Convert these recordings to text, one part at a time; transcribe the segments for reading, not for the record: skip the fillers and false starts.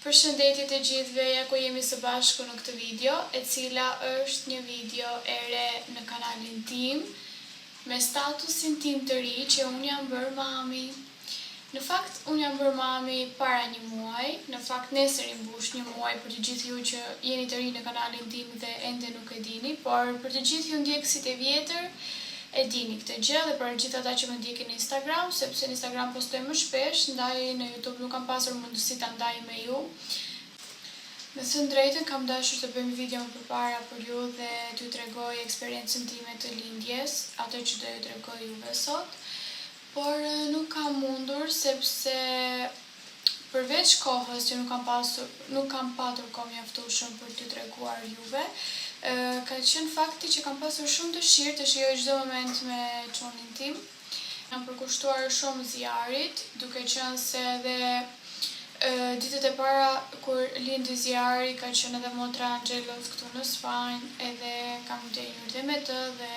Përshëndetje të gjithëve, ja ku jemi së bashku në këtë video, e cila është një video e re në kanalin tim, me statusin tim të ri që unë jam bërë mami. Në fakt, unë jam bërë mami para një muaj, në fakt nesër i mbush një muaj për të gjithë ju që jeni të ri në kanalin tim dhe ende nuk e dini, por për të gjithë ju ndjekësit e vjetër, e dini këtë gjë dhe për gjithë ata që më ndjekin në Instagram, sepse në Instagram postoj më shpesh, ndaj në YouTube nuk kam pasur mundësi ta ndaj me ju. Me thënë drejtën, kam dashur të bëjmë video më përpara për ju dhe t'ju tregoj eksperiencën time të lindjes, atë që do ju tregoj juve sot, por nuk kam mundur sepse përveç kohës që nuk kam patur kohë mjaftueshëm për t'ju treguar juve, ka qenë fakti që kam pasur shumë dëshirë të shijoj çdo moment me çonin tim. Jam përkushtuar shumë zjarit, duke qenë se edhe ditët e para kur lindi zjari ka qenë edhe motra Angelos këtu në Spanjë, edhe kam ndenjur dhe me të dhe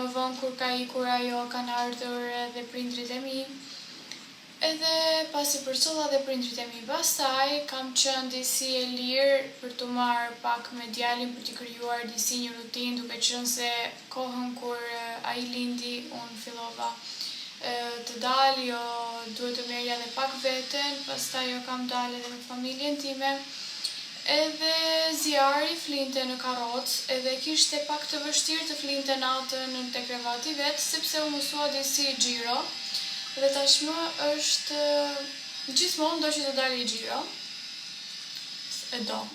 më vonë kur ka ikur ajo kanë ardhur edhe prindrit e mi. Edhe pasi përcolla dhe prindrit e mi pastaj, kam qenë disi e lirë për të marrë pak me djalin për t'i krijuar disi një rutinë, duke qenë se kohën kur ai lindi, unë fillova të dal, jo duhet të merrja edhe pak veten, pastaj jo kam dalë edhe me familjen time. Edhe zjari flinte në karrocë, edhe kishte pak të vështirë të flinte natën te krevati vet, sepse u mësua disi xhiro. Dhe tashmë është gjithmonë do që të dalë i xhiro.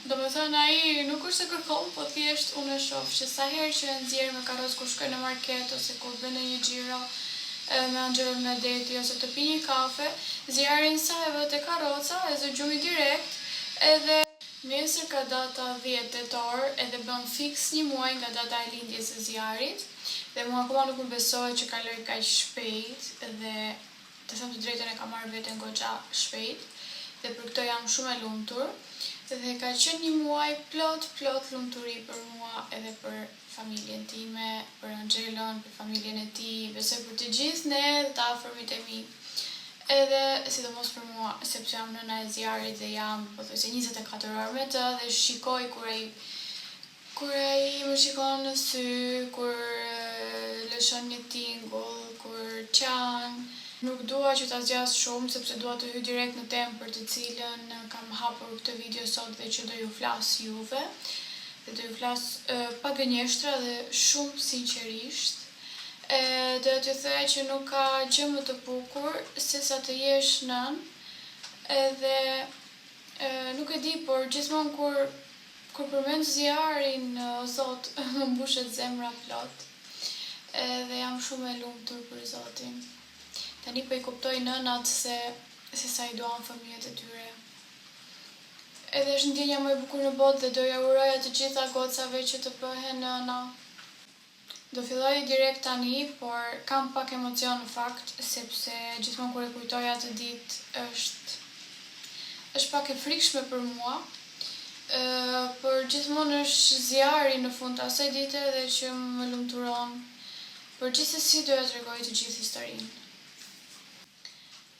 Do me thënë ai nuk është se kërkon, po thjesht unë e shoh që sa herë që e nxjerr me karrocë kur shkoj në market ose kur bën një xhiro me Angelën me deti ose të pi një kafe, zjarin sa e vë te karroca, e zgjumi direkt, edhe nesër ka data 10 tetor, edhe bën fiks një muaj nga data e lindjes së zjarit, dhe mua akoma nuk më besohet që kaloi kaq shpejt dhe të them të drejtën e kam marrë veten goxha shpejt dhe për këtë jam shumë e lumtur dhe ka qenë një muaj plot lumturi për mua edhe për familjen time, për Angelën, për familjen e tij, besoj për të gjithë ne dhe të afërmit e mi. Edhe sidomos për mua, sepse jam nëna e zjarit dhe jam pothuajse 24 orë me të dhe shikoj kur ai më shikon në sy, kur lëshon një tingull, kur qan. Nuk dua që ta zgjas shumë, sepse dua të hyj direkt në temë për të cilën kam hapur këtë video sot dhe që do ju flas juve. Dhe do ju flas pa gënjeshtra dhe shumë sinqerisht. Do t'ju thej që nuk ka gjë më të bukur se sa të jesh nën, edhe nuk e di, por gjithmonë kur përmend zjarin, o Zot, më mbushet zemra plot. Edhe jam shumë e lumtur për Zotin. Tani po I kuptoj nënat se sa I duan fëmijët e tyre. Edhe është ndjenja më e bukur në botë dhe doja uroja të gjitha gocave që të bëhen nëna. Do filloj direkt tani, por kam pak emocion në fakt, sepse gjithmonë kur e kujtoj atë ditë është pak e frikshme për mua. Por gjithmonë është zjari në fund të asaj dite dhe që më lumturon. Por gjithsesi doja t'ju tregoj të gjithë historinë.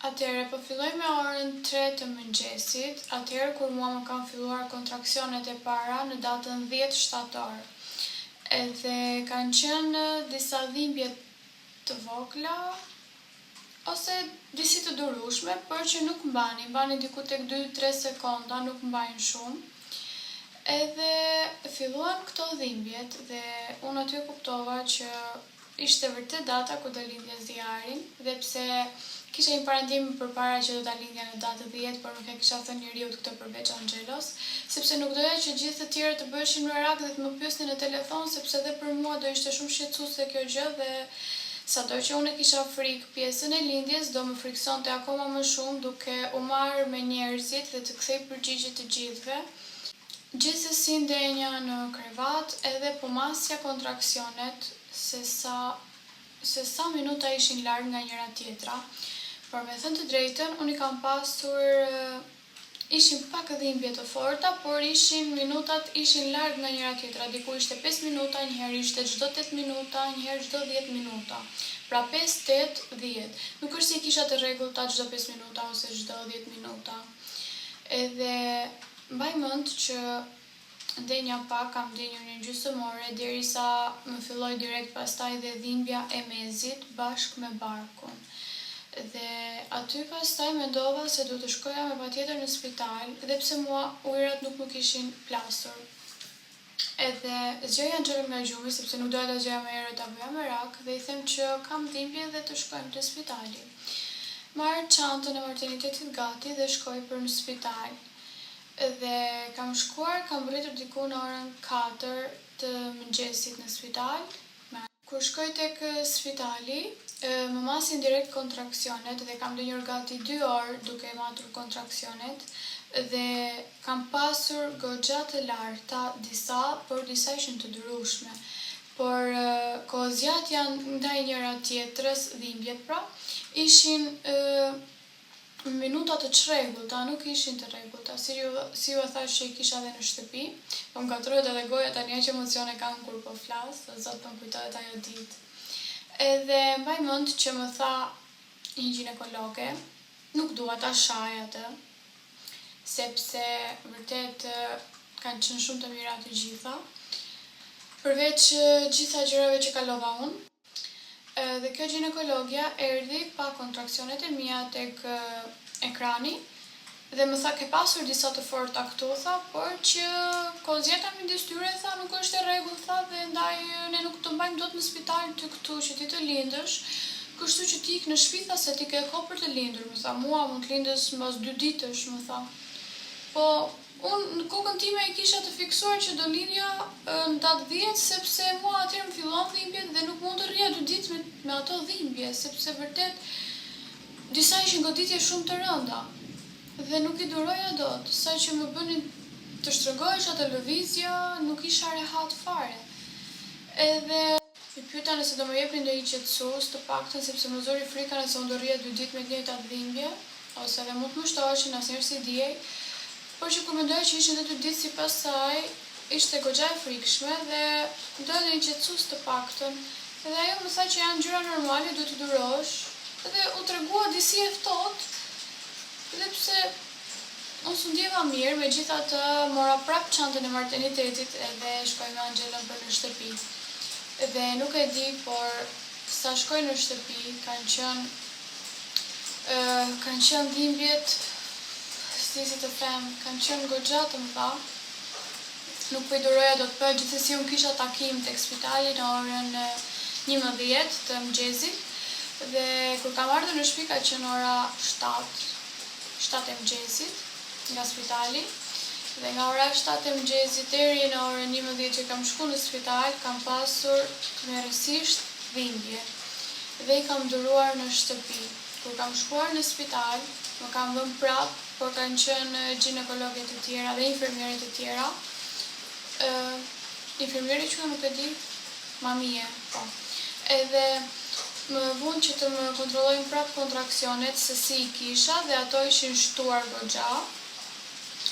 Atëherë, po filloj me orën 3 të mëngjesit, atëherë kur mua më kanë filluar kontraksionet e para në datën 10 shtator. Edhe kanë qenë disa dhimbje të vogla, ose disi të durueshme, por që nuk mbani diku tek 2-3 sekonda, nuk mbajnë shumë. Edhe filluan këto dhimbjet dhe unë aty kuptova që ishte vërtet data ku do lindja zjarin, dhe pse kisha një parandim përpara që do ta lindja në datë 10, por nuk e kisha thënë njeriut këtë përveç Angelos, sepse nuk doja që gjithë të tjerë të bëheshin merak dhe të më pyesnin në telefon, sepse edhe për mua do ishte shumë shqetësuese kjo gjë dhe sado që unë kisha frikë pjesën e lindjes, do më friksonte akoma më shumë duke u marrë me njerëzit dhe të kthej përgjigje të gjithëve. Gjithsesi ndenja në krevat edhe po masja kontraksionet se sa minuta ishin larg nga njëra tjetra. Por me thënë të drejtën, unë I kam pasur ishin pak dhimbje të forta, por minutat ishin larg nga njëra tjetra. Diku ishte 5 minuta, njëherë ishte çdo 8 minuta, njëherë çdo 10 minuta. Pra 5, 8, 10. Nuk është se I kisha të rregullta çdo 5 minuta ose çdo 10 minuta. Edhe mbaj mend që ndenja pak, kam ndenjur një gjysmore derisa më filloi direkt pastaj dhe dhimbja e mezit bashkë me barkun. Dhe aty pastaj mendova se duhet të shkoja me patjetër në spital, edhe pse mua ujërat nuk më kishin plasur. Edhe zgjoja Angjelën nga gjumi, sepse nuk doja ta zgjoja më herët ta bëja merak, dhe i them që kam dhimbje dhe të shkojmë te spitali. Marr çantën e maternitetit gati dhe shkoj për në spital. Dhe kam shkuar, kam rritur diku në orën 4 të mëngjesit në spital. Kur shkoj tek spitali, më masin direkt kontraksionet dhe kam ndenjur gati 2 orë duke matur kontraksionet dhe kam pasur goxha të larta disa, por disa ishin të durueshme. Por kohëzjat janë ndaj njëra tjetrës, dhimbjet pra, ishin minuta të çrregullta, nuk ishin të rregullta. Si ju thash që i kisha edhe në shtëpi, po më gatrohet edhe goja tani aq emocione kam kur po flas, zot po më kujtohet ajo ditë. Edhe mbaj mend që më tha një ginekologe, nuk dua ta shaj atë, sepse vërtet kanë qenë shumë të mira të gjitha, përveç gjitha gjërave që kalova unë. Dhe kjo ginekologja erdhi pa kontraksionet e mia tek ekrani dhe më tha ke pasur disa të forta këtu, tha, por që kozjeta midis tyre, tha, nuk është e rregullt, tha, dhe ndaj ne nuk të mbajmë dot në spital ty këtu që ti të lindësh, kështu që ti ik në shtëpi, tha, se ti ke kohë për të lindur, më tha, mua mund të lindesh mbas 2 ditësh, më tha. Po unë në kokën time e kisha të fiksuar që do lindja në datë 10, sepse mua atëherë më fillon dhimbjet dhe nuk mund të rrija 2 ditë me ato dhimbje, sepse vërtet disa ishin goditje shumë të rënda dhe nuk i duroja dot, sa që më bënin të shtrëngohesha të lëvizja, nuk isha rehat fare. Edhe i pyeta nëse do më jepnin ndonjë qetësues të paktën, sepse më zori frika nëse unë do rrija 2 ditë me të njëjtat dhimbje, ose edhe mund të më shtoheshin, asnjëherë si diej. Por që kur mendoj që ishin edhe 2 ditë sipas saj, ishte goxha e frikshme dhe doja një qetësues të paktën. Edhe ajo më tha që janë gjëra normale, duhet të durosh. Edhe u tregua disi e ftohtë, edhe pse unë s'u ndjeva mirë, megjithatë mora prap çantën e maternitetit edhe shkoj me Angjelën për në shtëpi. Dhe nuk e di, por sa shkoj në shtëpi kanë qenë dhimbjet, si të them, kanë qenë goxha të mëdha. Nuk po i duroja dot, për gjithsesi unë kisha takim tek spitali në orën 11 të mëngjesit dhe kur kam ardhur në shtëpi ka qenë ora 7 e mëngjesit nga spitali dhe nga ora 7 e mëngjesit deri në orën 11 që kam shkuar në spital kam pasur merresisht dhimbje dhe i kam duruar në shtëpi. Kur kam shkuar në spital, më kam vënë prap, por kanë qenë ginekologe të tjera dhe infermiere të tjera. Infermieri që nuk e di, mamie, po. Edhe më vonë që të më kontrollojnë prap kontraksionet se si i kisha dhe ato ishin shtuar goxha.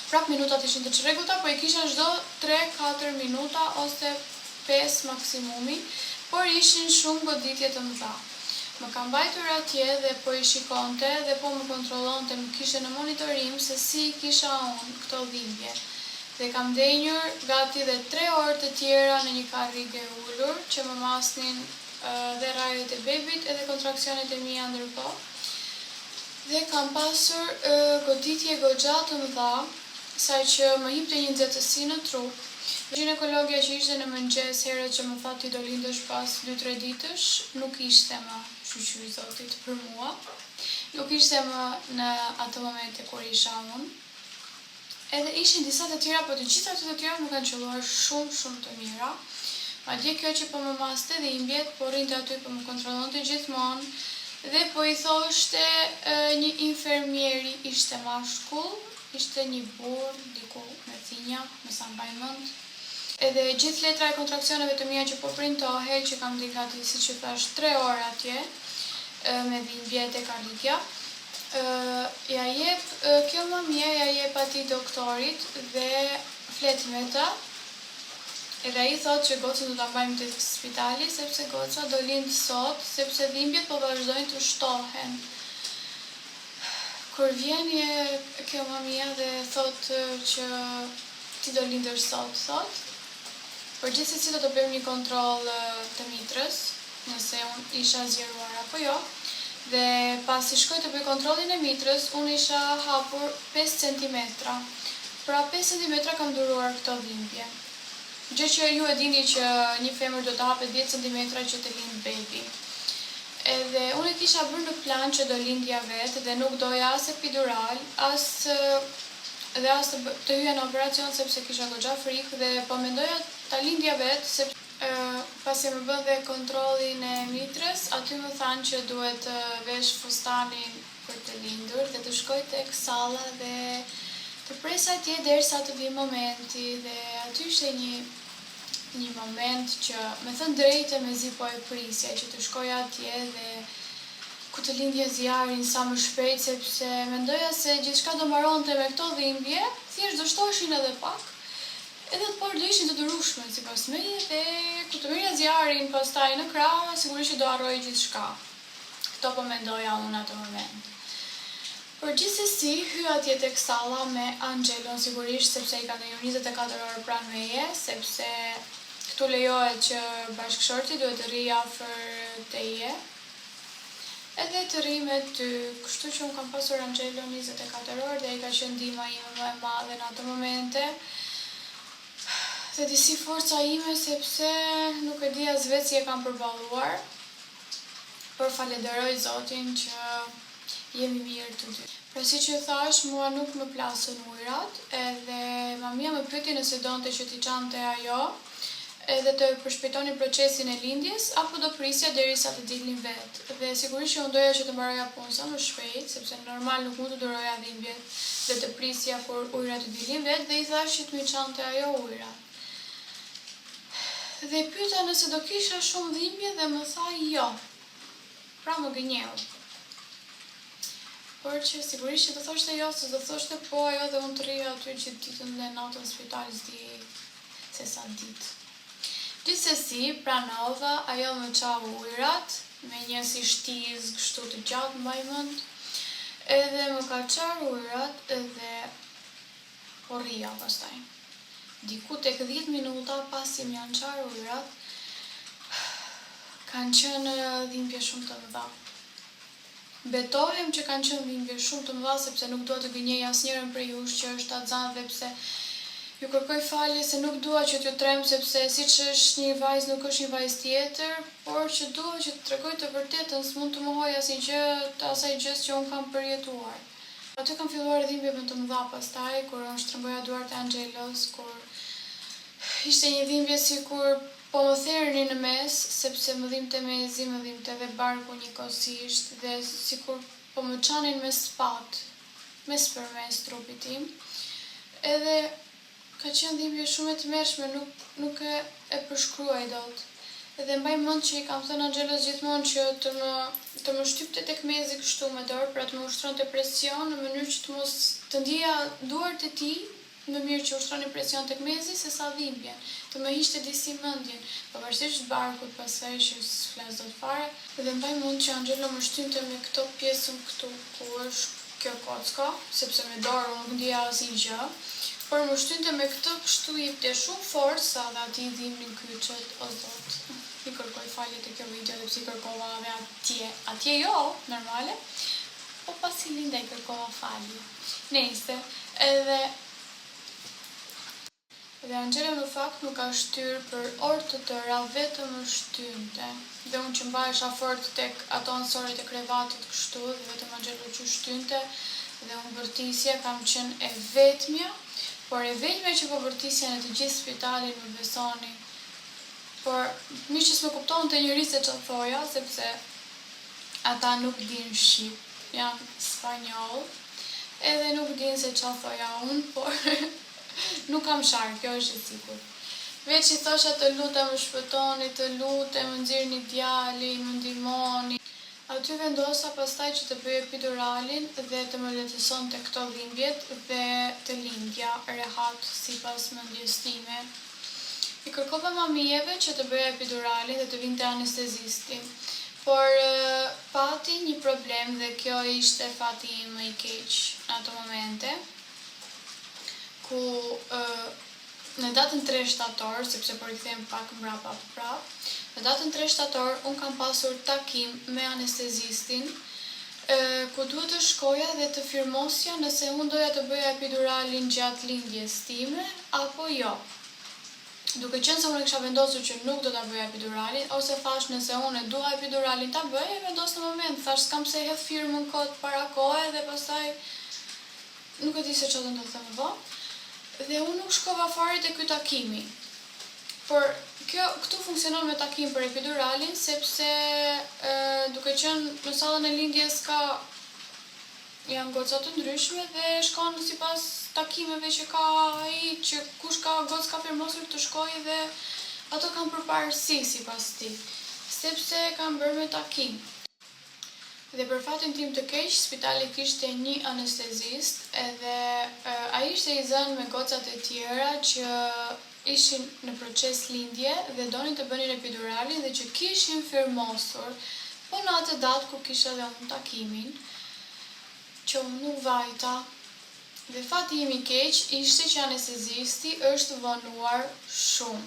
Prap minutat ishin të çrregullta, po i kisha çdo 3-4 minuta ose 5 maksimumi, por ishin shumë goditje të mëdha. Më kam mbajtur atje dhe po i shikonte dhe po më kontrollonte, më kishte në monitorim se si kisha unë këto dhimbje. Dhe kam ndenjur gati dhe 3 orë të tjera në një karrige ulur që më masnin dhe rajet e bebit edhe kontraksionet e mia ndërkohë. Dhe kam pasur goditje goxha të mëdha, saq që më hipte një nxehtësi në trup. Ginekologja që ishte në mëngjes herët që më tha ti do lindesh pas 2-3 ditësh, nuk ishte më shqyqy i Zotit për mua. Nuk ishte më në atë momente kur isha unë. Edhe ishin disa të tjera, po të gjitha të tjera më kanë qelluar shumë të mira. Madje kjo që po më maste dhimbjet, po rrinte aty po më kontrollonte gjithmonë dhe po i thoshte një infermieri, ishte mashkull, ishte një burr diku me thinja, më sa mbaj mend. Edhe gjithë letra e kontraksioneve të mia që po printohej, që kam ndih gati siç e thash 3 orë atje me dhimbje te karrigja. Ja jep kjo mamie ja jep atij doktorit dhe flet me ta. Edhe ai thotë që gocën do ta mbajmë te spitali sepse goca do lind sot, sepse dhimbjet po vazhdojnë të shtohen. Kur vjen kjo mamia dhe thot që ti do lindësh sot, thot, përgjithsesi do të bëjmë një kontroll të mitrës, nëse unë isha zgjeruar apo jo, dhe pasi shkoj të bëj kontrollin e mitrës, unë isha hapur 5 cm. Pra 5 cm kam duruar këto dhimbje. Gjë që ju e dini që një femër do të hapet 10 cm që të lind baby. Edhe unë e kisha bërë në plan që do lindja vetë dhe nuk doja as epidural, as të hyja në operacion sepse kisha goxha frikë dhe po mendoja ta lindja vetë sepse pasi më bën dhe kontrollin e mitrës, aty më thanë që duhet të vesh fustanin për të lindur dhe të shkoj tek salla dhe të pres atje derisa të vijë momenti dhe aty ishte një moment që me thënë drejtë mezi po e prisja që të shkoj atje dhe ku të lindje zjarin sa më shpejt sepse mendoja se gjithçka do mbaronte me këto dhimbje, thjesht do shtoheshin edhe pak, edhe të parë do ishin të durueshme sipas meje dhe ku të merrja zjarin pastaj në krah, sigurisht do harroj gjithçka. Këto po mendoja unë atë moment. Përgjithsesi, hy atje tek salla me Angelon sigurisht sepse i ka ndonjë 24 orë pranë meje, sepse këtu lejohet që bashkëshorti duhet të rrijë afër teje. Edhe të rri me ty, kështu që unë kam pasur Angelon 24 orë dhe i ka qenë ndihma ime më e madhe në ato momente. Dhe disi forca ime sepse nuk e di as vetë si e kam përballuar. Por falenderoj Zotin që jemi mirë të dy. Pra si që thash, mua nuk më plasën ujrat, edhe mamia më pyeti nëse donte që t'i çante ajo, edhe të përshpejtoni procesin e lindjes, apo do prisja derisa të dilnin vetë. Dhe sigurisht që unë doja që të mbaroja punën sa më shpejt, sepse normal nuk mund të duroja dhimbjet dhe të prisja kur ujrat të dilnin vetë, dhe i thash që t'mi çante ajo ujrat. Dhe pyeta nëse do kisha shumë dhimbje dhe më tha jo. Pra më gënjeu. Por që sigurisht që do thoshte jo, se do thoshte po ajo dhe unë të rrija aty gjithë ditën dhe natën në spital s'di se sa ditë. Gjithsesi, pranova, ajo më çau ujrat, me një si shtiz kështu të gjatë mbaj mend, edhe më ka çarë ujrat edhe po rria pastaj. Diku tek 10 minuta pasi më janë çarë ujrat, kanë qenë dhimbje shumë të mëdha. Betohem që kanë qenë dhimbje shumë të mëdha sepse nuk dua të gënjej asnjërin prej jush që është atzan dhe pse ju kërkoj falje se nuk dua që t'ju trem sepse siç është një vajzë nuk është një vajzë tjetër, por që dua që të tregoj të vërtetën, s'mund të mohoj asnjë gjë të asaj gjës që unë kam përjetuar. Aty kam filluar dhimbje më të mëdha pastaj kur unë shtrëngoja duart e Angelos, kur ishte një dhimbje sikur po më therrni në mes, sepse më dhimbte mezi, më dhimbte edhe barku njëkohësisht dhe sikur po më çanin me spat, mes përmes trupit tim. Edhe ka qenë dhimbje shumë e tmerrshme, nuk e përshkruaj dot. Edhe mbaj mend që i kam thënë Angelos gjithmonë që të më shtypte tek mezi kështu me dorë, pra të më ushtronte presion në mënyrë që të mos të ndjeja duart e tij më mirë që ushtroni presion tek mezi se sa dhimbjen, të më hiqte disi mendjen, pavarësisht barkut pasaj që s'flas dot fare, dhe mbaj mend që Angelo më shtynte me këto pjesën këtu ku është kjo kocka, sepse me dorë unë nuk ndjeja asnjë gjë. Por më shtynte me këtë kështu i jepte shumë forca dhe ati i dhimbnin kyçet, o zot. I kërkoj falje të kjo video dhe pse i kërkova edhe atje jo, normale, po pasi linda i kërkova falje. Nejse, edhe Angelo në fakt nuk ka shtyr për orë të tëra, vetëm më shtynte. Dhe unë që mbahesha fort tek ato ansorit e krevatit kështu, dhe vetëm Angelo që shtynte, dhe unë vërtisja kam qenë e vetmja, por e vetmja që po vërtisja në të gjithë spitalin më besoni. Por mi që s'me kuptohen të njëri se që thoja, sepse ata nuk din shqip, janë spanjoll, edhe nuk din se që thoja unë, por nuk kam sharë, kjo është e sigur. Veç i thosha të lutem më shpëtoni, të lutem më nxirrni djalin, më ndihmoni. Aty vendosa pastaj që të bëj epiduralin dhe të më lehtëson të këto dhimbjet dhe të lindja rehat sipas mendjes time. I kërkova mamijeve që të bëja epiduralin dhe të vinte anestezisti. por pati një problem dhe kjo ishte fati im më i keq në ato momente, ku në datën 3 shtator, sepse po rikthehem pak mbrapa prap, në datën 3 shtator unë kam pasur takim me anestezistin, ku duhet të shkoja dhe të firmosja nëse unë doja të bëja epiduralin gjatë lindjes time apo jo. Duke qenë se unë kisha vendosur që nuk do ta bëja epiduralin, ose thash nëse unë e dua epiduralin ta bëj, e vendos në moment, thash s'kam pse hedh firmën kot para kohe dhe pastaj nuk e di se çfarë do të them më vonë. Dhe unë nuk shkova fare te ky takimi. Por këtu funksionon me takim për epiduralin, sepse duke qenë në sallën e lindjes janë goca të ndryshme dhe shkon sipas takimeve që ka ai, që kush ka gocë ka firmosur të shkojë dhe ato kanë përparësi sipas tij, sepse kanë bërë me takim. Dhe për fatin tim të keq, spitali kishte një anestezist, edhe ai ishte i zënë me gocat e tjera që ishin në proces lindje dhe donin të bënin epiduralin dhe që kishin firmosur, po në atë datë ku kisha dhe unë takimin, që unë nuk vajta. Dhe fati im i keq ishte që anestezisti është vonuar shumë.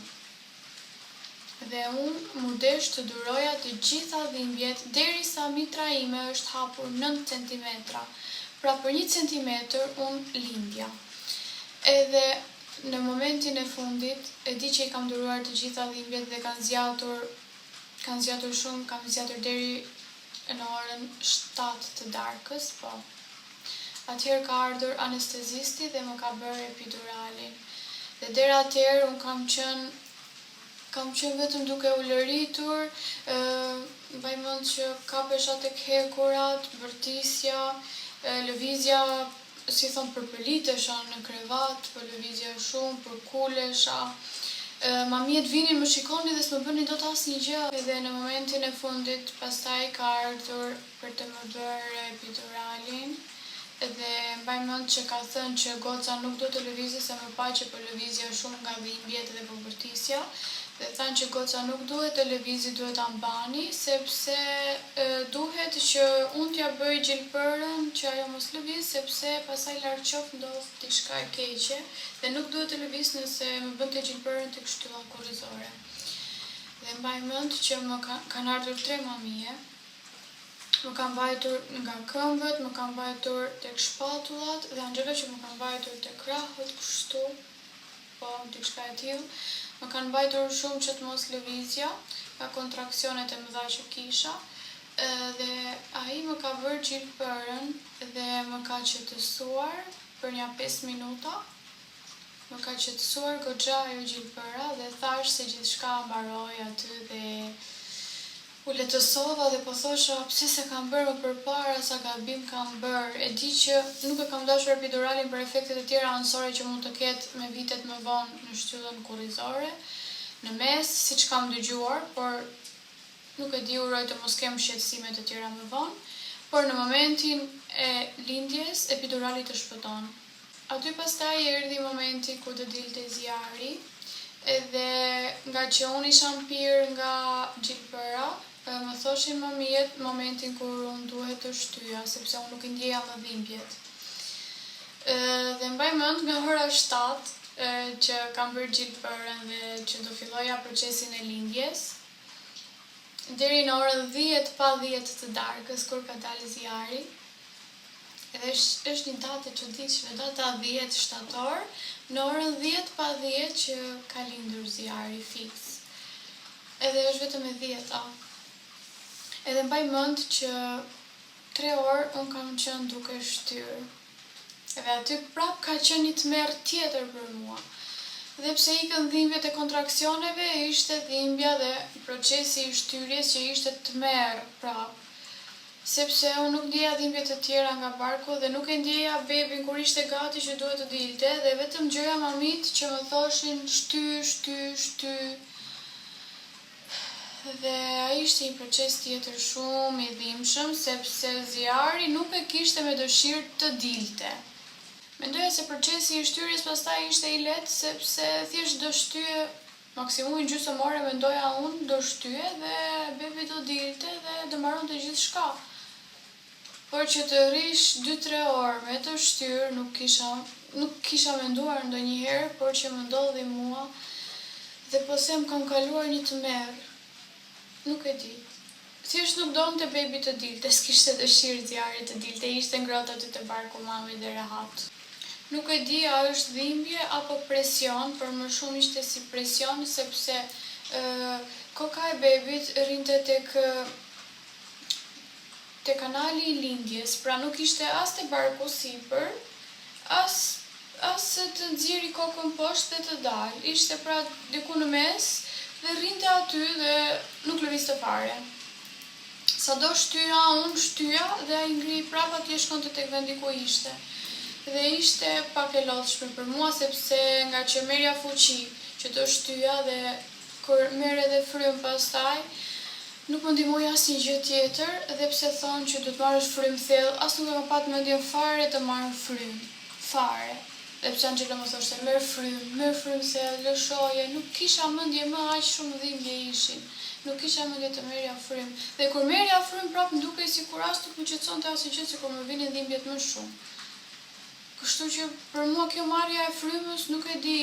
Dhe unë mu desh të duroja të gjitha dhimbjet derisa mitra ime është hapur 9 cm. Pra për 1 cm unë lindja. Edhe në momentin e fundit, e di që i kam duruar të gjitha dhimbjet dhe kanë zgjatur shumë, kam zgjatur deri në orën 7 të darkës, po. Atëherë ka ardhur anestezisti dhe më ka bërë epiduralin. Dhe deri atëherë unë kam qenë vetëm duke u lëritur, mbaj mend që kapesha tek hekurat, vërtisja, lëvizja, si thon, përpëlitesha në krevat, po lëvizja shumë, përkulesha. Mamiet vinin më shikonin dhe s'më bënin dot asnjë gjë. Edhe në momentin e fundit pastaj ka ardhur për të më bërë epiduralin. Dhe mbaj mend që ka thënë që goca nuk do të lëvizë se më pa që po lëvizja shumë nga dhimbjet dhe vërtisja. Dhe thanë që goca nuk duhet të lëvizi, duhet ta mbani, sepse duhet që unë t'ja bëj gjilpërën që ajo mos lëviz, sepse pastaj larg qof ndodh diçka e keqe dhe nuk duhet të lëviz nëse më bënte gjilpërën tek shtylla kurrizore. Dhe mbaj mend që më kanë ardhur 3 mamije. Më kanë mbajtur nga këmbët, më kanë mbajtur tek shpatullat dhe anxhela që më kanë mbajtur tek krahët, kështu, po diçka e tillë. Më kanë mbajtur shumë që të mos lëvizja, nga kontraksionet e mëdha që kisha, dhe ai më ka bërë gjilpërën dhe më ka qetësuar për një 5 minuta. Më ka qetësuar goxha ajo gjilpëra dhe thash se gjithçka mbaroi aty dhe u letësova dhe po thosha pse se kam bërë më përpara, sa gabim kam bërë. E di që nuk e kam dashur epiduralin për efektet e tjera anësore që mund të ketë me vitet më vonë në shtyllën kurrizore, në mes, siç kam dëgjuar, por nuk e di, uroj të mos kem shqetësime të tjera më vonë, por në momentin e lindjes epidurali të shpëton. Aty pastaj erdhi momenti ku do dilte zjarri, edhe nga që unë isha mpir nga gjilpëra, më thoshin mamijet momentin kur unë duhet të shtyja, sepse unë nuk i ndjeja më dhimbjet. Dhe mbaj mend nga ora 7 që kam bërë gjilpërën dhe që do filloja procesin e lindjes, deri në orën 10 pa 10 të darkës, kur ka dalë zjarri. Edhe është një datë e çuditshme, data 10 shtator, në orën 10 pa 10 që ka lindur zjarri fiks. Edhe është vetëm e 10-a. Edhe mbaj mend që 3 orë unë kam qenë duke shtyr. Edhe aty prap ka qenë një tmerr tjetër për mua. Dhe pse ikën dhimbjet e kontraksioneve, ishte dhimbja dhe procesi i shtyrjes që ishte tmerr prap. Sepse unë nuk ndjeja dhimbjet e tjera nga barku dhe nuk e ndjeja bebin kur ishte gati që duhet të dilte dhe vetëm gjëja mamit që më thoshin shty. Dhe ai ishte një proces tjetër shumë i dhimbshëm, sepse zjarri nuk e kishte me dëshirë të dilte. Mendoja se procesi i shtyrjes pastaj ishte i lehtë, sepse thjesht do shtyje maksimumin gjysmore mendoja unë do shtyje dhe bebi do dilte dhe do mbaron të gjithë shka. Por që të rish 2-3 orë me të shtyrë nuk kisha menduar ndonjëherë, por që më ndodhi mua dhe po them kam kaluar një tmerr. Nuk e di. Thjesht nuk donte bebi të dilte, s'kishte dëshirë zjarri të dilte, ishte ngrohtë aty te barku mami dhe rehat. Nuk e di a është dhimbje apo presion, por më shumë ishte si presion sepse koka e bebit rrinte te kanali I lindjes, pra nuk ishte as te barku sipër, as të nxjerri kokën poshtë dhe të dalë. Ishte pra diku në mes dhe rrinte aty dhe nuk lëvizte fare. Sado unë shtyja dhe ai ngri prapa atje shkonte tek vendi ku ishte. Dhe ishte pak e lodhshme për mua sepse nga që merja fuqi që të shtyja dhe kur merr edhe frym pastaj nuk më ndihmoi asnjë gjë tjetër dhe pse thonë që do të marrësh frym thellë, as nuk kam pat mendjen fare të marr frym. Fare. Dhe pse Angela më thoshte merr frym thellë, lëshoje, nuk kisha mendje më aq shumë dhimbje ishin. Nuk kisha mendje të merja frym. Dhe kur merja frym prap më dukej sikur as nuk më qetësonte asnjë gjë, sikur më vinin dhimbjet më shumë. Kështu që për mua kjo marrja e frymës nuk e di,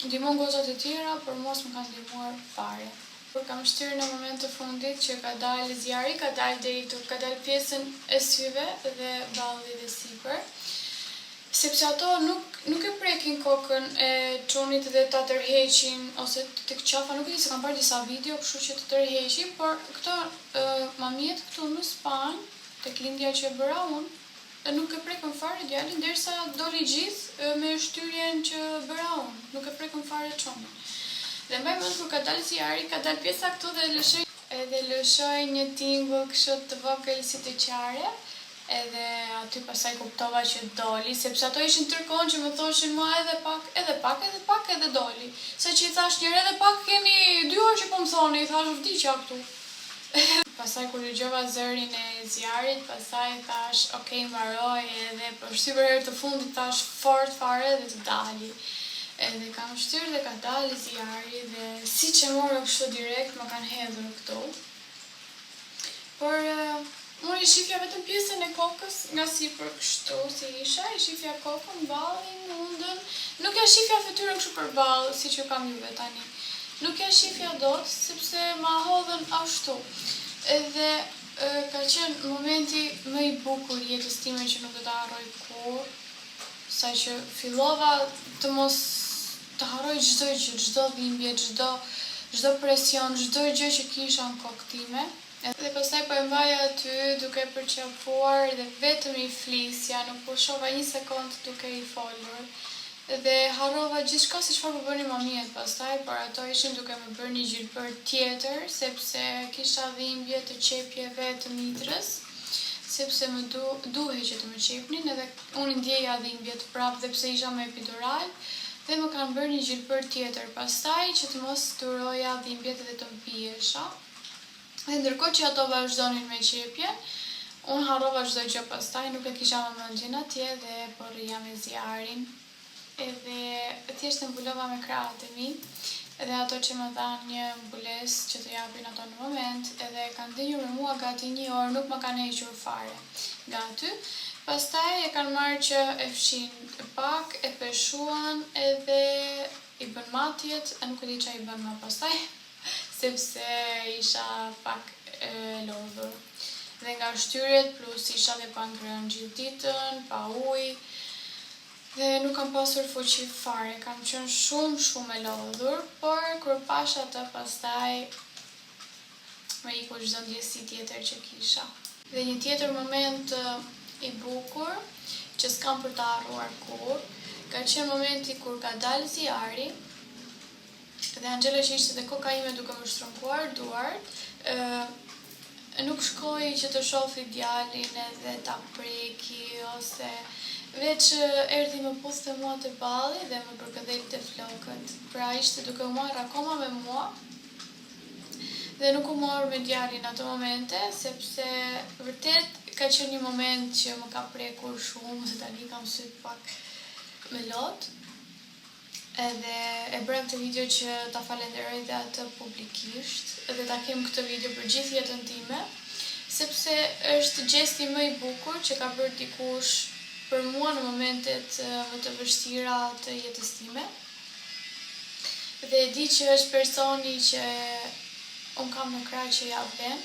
ndihmon gozat e tjera, por mua s'më ka ndihmuar fare. Kur kam shtyrë në moment të fundit që ka dalë zjarri, ka dalë pjesën e syve dhe balli dhe sipër, sepse ato nuk e prekin kokën e çunit dhe ta tërheqin ose tek qafa, nuk e di se kam parë disa video, kështu që të tërheqin, por këto mamiet këtu në Spanjë, tek lindja që e bëra unë, nuk e prekën fare djalin derisa doli gjithë me shtyrjen që bëra unë, nuk e prekën fare çonin. Dhe mbaj mend kur ka dalë zjarri, ka dalë pjesa këtu dhe lëshoj një tingull kështu të vogël si të qare, edhe aty pasaj kuptova që doli, sepse ato ishin tërkohën që më thoshin mua edhe pak edhe doli. Sa që I thash njëherë edhe pak keni 2 orë që po më thoni, I thash vdiqja këtu. Pasaj kur dëgjova zërin e zjarrit, pasaj thash, okay, mbaroj edhe për shtypër herë të fundit thash fort fare dhe të dali. Edhe kam shtyrë dhe ka dalë zjarri dhe si që morë kështu direkt më kanë hedhur këtu. Por unë I shifja vetëm pjesën e kokës nga sipër kështu si isha, I shifja kokën, ballin, mundën, nuk ja shifja fytyrën kështu përballë siç ju kam juve tani. Nuk ja shifja dot sepse ma hodhën ashtu. Edhe ka qenë momenti më I bukur I jetës time që nuk do ta harroj kurrë, saqë fillova të mos të harroj çdo gjë, çdo dhimbje, çdo presion, çdo gjë që kisha në kokën time. Dhe pastaj po e mbaja aty duke përqafuar dhe vetëm I flisja, nuk po shohva një sekond duke I folur. Dhe harrova gjithçka se çfarë po bënin mamiet pastaj, por ato ishin duke më bërë një gjilpër tjetër, sepse kisha dhimbje të qepjeve të mitrës, sepse më duhej që të më qepnin, edhe unë ndjeja dhimbjet prap dhe pse isha me epidural, dhe më kanë bërë një gjilpër tjetër pastaj që të mos duroja dhimbjet dhe të mpihesha. Dhe ndërkohë që ato vazhdonin me qepje, unë harrova çdo gjë pastaj, nuk e kisha më mendjen atje dhe po rrija me zjarrin. Edhe thjesht e mbulova me krahët e mi, edhe ato që më dhanë një mbulesë që të japin ato në moment, edhe kanë ndenjur me mua gati 1 orë, nuk më kanë hequr fare nga aty. Pastaj e kanë marrë që e fshin pak, e peshuan edhe I bën matjet, e nuk e di çfarë I bën më pastaj, sepse isha pak e lodhur. Dhe nga shtyrjet plus isha dhe pa ngrënë gjithë ditën, pa ujë, dhe nuk kam pasur fuqi fare, kam qenë shumë e lodhur, por kur pash atë pastaj më iku çdo ndjesi tjetër që kisha. Dhe një tjetër moment I bukur, që s'kam për të harruar kurrë, ka qenë momenti kur ka dalë zjarri, dhe Angela që ishte dhe koka ime duke më shtrënguar duart, nuk shkoi që të shofi djalin edhe ta preki, ose veç erdhi më puthte mua te balli dhe më përkëdhelte flokët. Pra ishte duke u marrë akoma me mua, dhe nuk u morë me djalin ato momente, sepse vërtet ka qenë një moment që më ka prekur shumë, se tani kam syt pak me lot. edhe e bëra këtë video që ta falenderoj dhe atë publikisht dhe ta kem këtë video për gjithë jetën time, sepse është gjesti më i bukur që ka bërë dikush për mua në momentet më të vështira të jetës time. Dhe e di që është personi që unë kam në krah që ja vlen.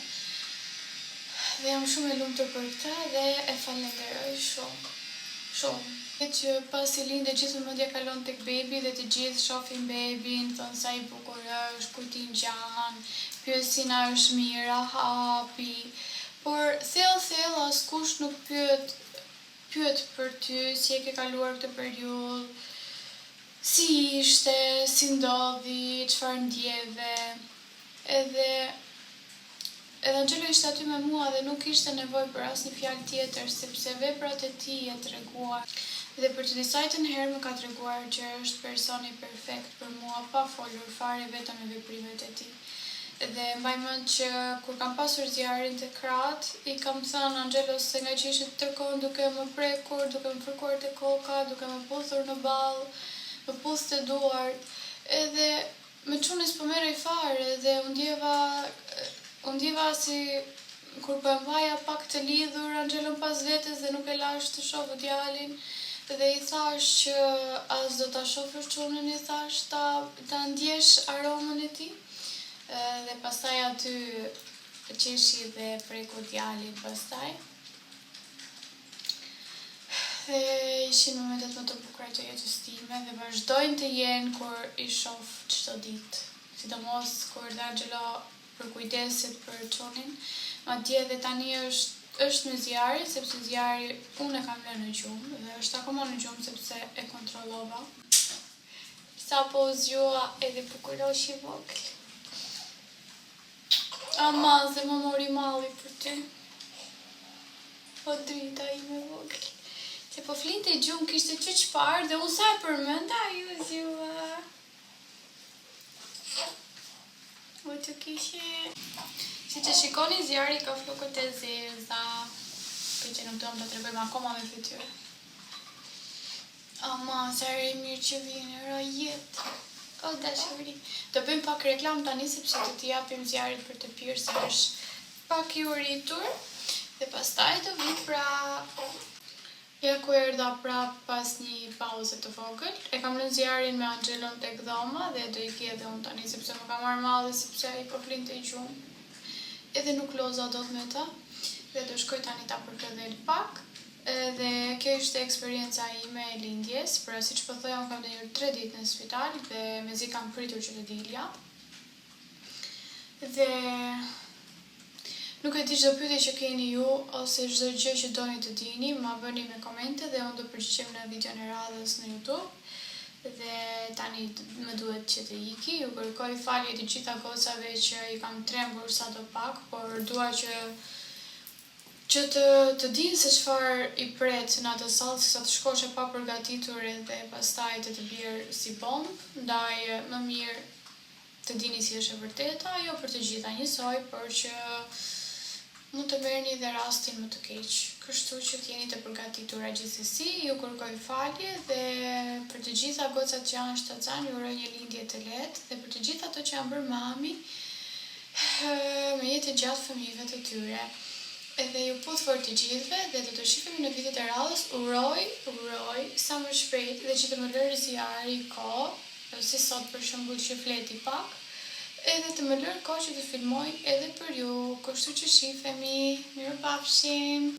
Dhe jam shumë e lumtur për këtë dhe e falenderoj shumë. Shumë. Që pasi lindë gjithë mendja kalon tek bebi dhe të gjithë shohin bebin, thonë sa i bukur është, kur ti ngjan, pyesin a është mirë, hapi. Por thellë askush nuk pyet për ty, si e ke kaluar këtë periudhë, si ishte, si ndodhi, çfarë ndjeve. Edhe Angelo ishte aty me mua dhe nuk ishte nevojë për asnjë fjalë tjetër, sepse veprat e tij e treguar. Dhe për të disajtën herë më ka treguar që është personi perfekt për mua, pa folur fare, vetëm me veprimet e tij. Dhe mbaj mend që kur kam pasur zjarrin te krahët, i kam thënë Angelos se nga që ishte tërkohën duke më prekur, duke më fërkuar te koka, duke më puthur në ballë, më puthte duart, edhe me çunis po merrej fare dhe u ndjeva si kur po e mbaja pak të lidhur Angelon pas vetes dhe nuk e lash të shohë djalin. Dhe i thash që as do ta shohësh çunin, i thash ta ndjesh aromën e tij. Dhe pastaj aty qeshi dhe preku djalin pastaj. Dhe ishin momentet më të bukura të jetës time dhe vazhdojnë të jenë kur i shoh çdo ditë. Sidomos kur Angelo përkujdeset për çunin. Madje edhe tani është në zjarri, sepse zjarri unë e kam lënë në gjumë dhe është akoma në gjumë sepse e kontrollova. Sa po u zgjua edhe bukurosh i vogël. Ama se më mori malli për ty. Po drita ime vogël. Se po flinte i gjumë kishte që çfarë dhe unë sa e përmenda ju zgjua. O të kishe... Si që shikoni zjarri ka flokët e zeza, për që nuk doam të tregojmë akoma me fytyrë. Ama, sa e mirë që vjen, ro jetë. O dashuri. Do bëjmë pak reklam tani sepse do t'i japim zjarrit për të pirë se është pak i uritur. Dhe pastaj do vi prap. Ja ku erdha prap pas një pauze të vogël. E kam lënë zjarrin me Angelon tek dhoma dhe do i kie edhe unë tani sepse më ka marrë malli sepse ai po flinte i gjumë. Edhe nuk loza dot me ta, dhe do shkoj tani ta përkëdhel pak, dhe kjo ishte eksperienca ime e lindjes, pra si që pëthoja unë kam denjur 3 ditë në spital, dhe mezi kam pritur që të dilja. Dhe nuk e di çdo pyetje që keni ju, ose çdo gjë që doni të dini, ma bëni me komente dhe unë do përgjigjem në videon e radhës në YouTube. Dhe tani më duhet që të iki, ju kërkoj falje të gjitha gocave që i kam trembur sa do pak, por dua që të dinë se çfarë i pret në atë sallë, sa të shkosh e pa përgatitur edhe pastaj të bjerë si bombë, ndaj më mirë të dini si është e vërteta, jo për të gjitha njësoj, por që mund të merrni dhe rastin më të keq. Kështu që t'jeni të përgatitura gjithsesi, ju kërkoj falje dhe për të gjitha gocat që janë shtatzan, ju uroj një lindje të lehtë dhe për të gjitha ato që janë bërë mami, me jetë gjatë fëmijëve të tyre. Edhe ju puth fort të gjithëve dhe do të shihemi në videot e radhës. Uroj sa më shpejt dhe që të më lërë zjarri kohë, si sot për shembull që fleti pak. Edhe të më lërë kohë që të filmoj edhe për ju, kështu që shifemi, mirupafshim!